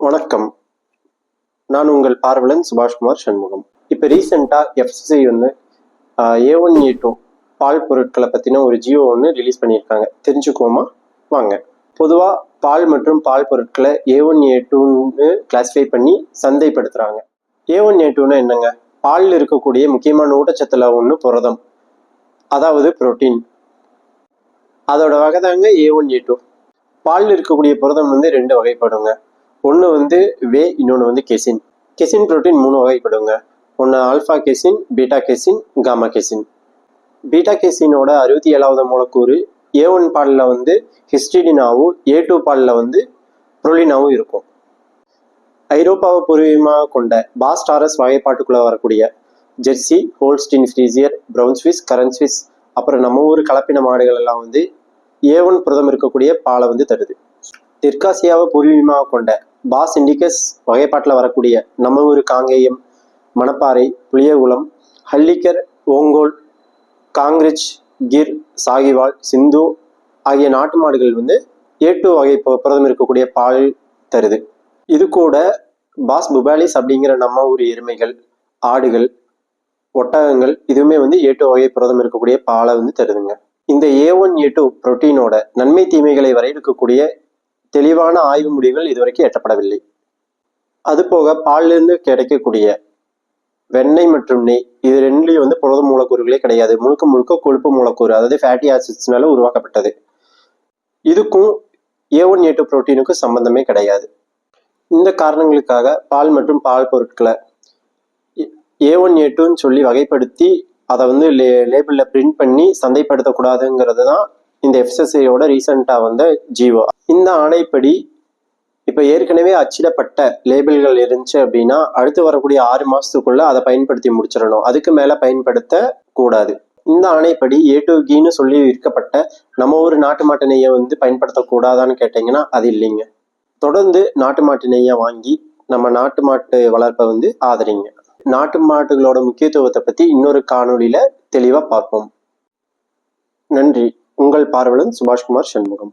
வணக்கம். நான் உங்கள் பார்வலன் சுபாஷ்குமார் சண்முகம். இப்போ ரீசெண்டாக எஃப்சிசி வந்து A1 A2 பால் பொருட்களை பற்றின ஒரு ஜியோ ஒன்று ரிலீஸ் பண்ணியிருக்காங்க. தெரிஞ்சுக்குவோமா? வாங்க. பொதுவாக பால் மற்றும் பால் பொருட்களை A1 A2ன்னு கிளாஸிஃபை பண்ணி சந்தைப்படுத்துகிறாங்க. A1 A2ன்னா என்னங்க? பாலில் இருக்கக்கூடிய முக்கியமான ஊட்டச்சத்தில் ஒன்று புரதம், அதாவது புரோட்டீன். அதோட வகை தாங்க A1 A2. பாலில் இருக்கக்கூடிய புரதம் வந்து 2 வகைப்படுங்க. ஒன்று வந்து வே, இன்னொன்று வந்து கெசின். கெசின் புரோட்டீன் 3 வகைப்படுங்க. ஒன்று ஆல்ஃபா கெசின், பீட்டா கெசின், காமா கெசின். பீட்டா கெசினோட 67வது மூலக்கூறு A1 பாலில் வந்து ஹிஸ்டிடினாவும், A2 பாலில் வந்து புரோலினாவும் இருக்கும். ஐரோப்பாவை பூர்வீகமாக கொண்ட பாஸ்டாரஸ் வகைப்பாட்டுக்குள்ளே வரக்கூடிய Jersey, Holstein Friesian, brown Swiss, Karan Swiss, அப்புறம் நம்ம ஊர் கலப்பின மாடுகள் எல்லாம் வந்து A1 புரதம் இருக்கக்கூடிய பாலை வந்து தருது. தெற்காசியாவை பூர்வீகமாக கொண்ட பாஸ் இண்டிகஸ் வகைப்பாட்டில் வரக்கூடிய நம்ம ஊர் காங்கேயம், மணப்பாறை, புளியகுளம், ஹல்லிக்கர், ஓங்கோல், காங்கிரிச், கிர், சாகிவால், சிந்து ஆகிய நாட்டு மாடுகள் வந்து A2 வகை புரதம் இருக்கக்கூடிய பால் தருது. இது கூட பாஸ் புபாலிஸ் அப்படிங்கிற நம்ம ஊர் எருமைகள், ஆடுகள், ஒட்டகங்கள் இதுவுமே வந்து A2 வகை புரதம் இருக்கக்கூடிய பாலை வந்து தருதுங்க. இந்த A1 A2 புரோட்டீனோட நன்மை தீமைகளை வரையறுக்கக்கூடிய தெளிவான ஆய்வு முடிவுகள் இதுவரைக்கும் எட்டப்படவில்லை. அதுபோக பாலிலிருந்து கிடைக்கக்கூடிய வெண்ணெய் மற்றும் நெய் இது ரெண்டுலையும் வந்து புரத மூலக்கூறுகளே கிடையாது. முழுக்க முழுக்க கொழுப்பு மூலக்கூறு, அதாவது ஃபேட்டி ஆசிட்ஸ்னால உருவாக்கப்பட்டது. இதுக்கும் A1 A2 புரோட்டீனுக்கும் சம்பந்தமே கிடையாது. இந்த காரணங்களுக்காக பால் மற்றும் பால் பொருட்களை A1 A2ன்னு சொல்லி வகைப்படுத்தி அதை வந்து லேபிளில் பிரிண்ட் பண்ணி சந்தைப்படுத்தக்கூடாதுங்கிறது தான் இந்த எஃப்சிசியோட ரீசெண்டாக வந்த ஜியோ. இந்த ஆணைப்படி இப்போ ஏற்கனவே அச்சிடப்பட்ட லேபிள்கள் இருந்துச்சு அப்படின்னா அடுத்து வரக்கூடிய 6 மாதத்துக்குள்ள அதை பயன்படுத்தி முடிச்சிடணும். அதுக்கு மேலே பயன்படுத்த கூடாது. இந்த ஆணைப்படி A2 கீன்னு சொல்லி விற்கப்பட்ட நம்ம ஊர் நாட்டு மாட்டு நெய்யை வந்து பயன்படுத்தக்கூடாதான்னு கேட்டிங்கன்னா அது இல்லைங்க. தொடர்ந்து நாட்டு மாட்டு நெய்யை வாங்கி நம்ம நாட்டு மாட்டு வளர்ப்பை வந்து ஆதரிங்க. நாட்டு மாட்டுகளோட முக்கியத்துவத்தை பற்றி இன்னொரு காணொலியில் தெளிவாக பார்ப்போம். நன்றி. உங்கள் பார்வலன் சுபாஷ்குமார் சண்முகம்.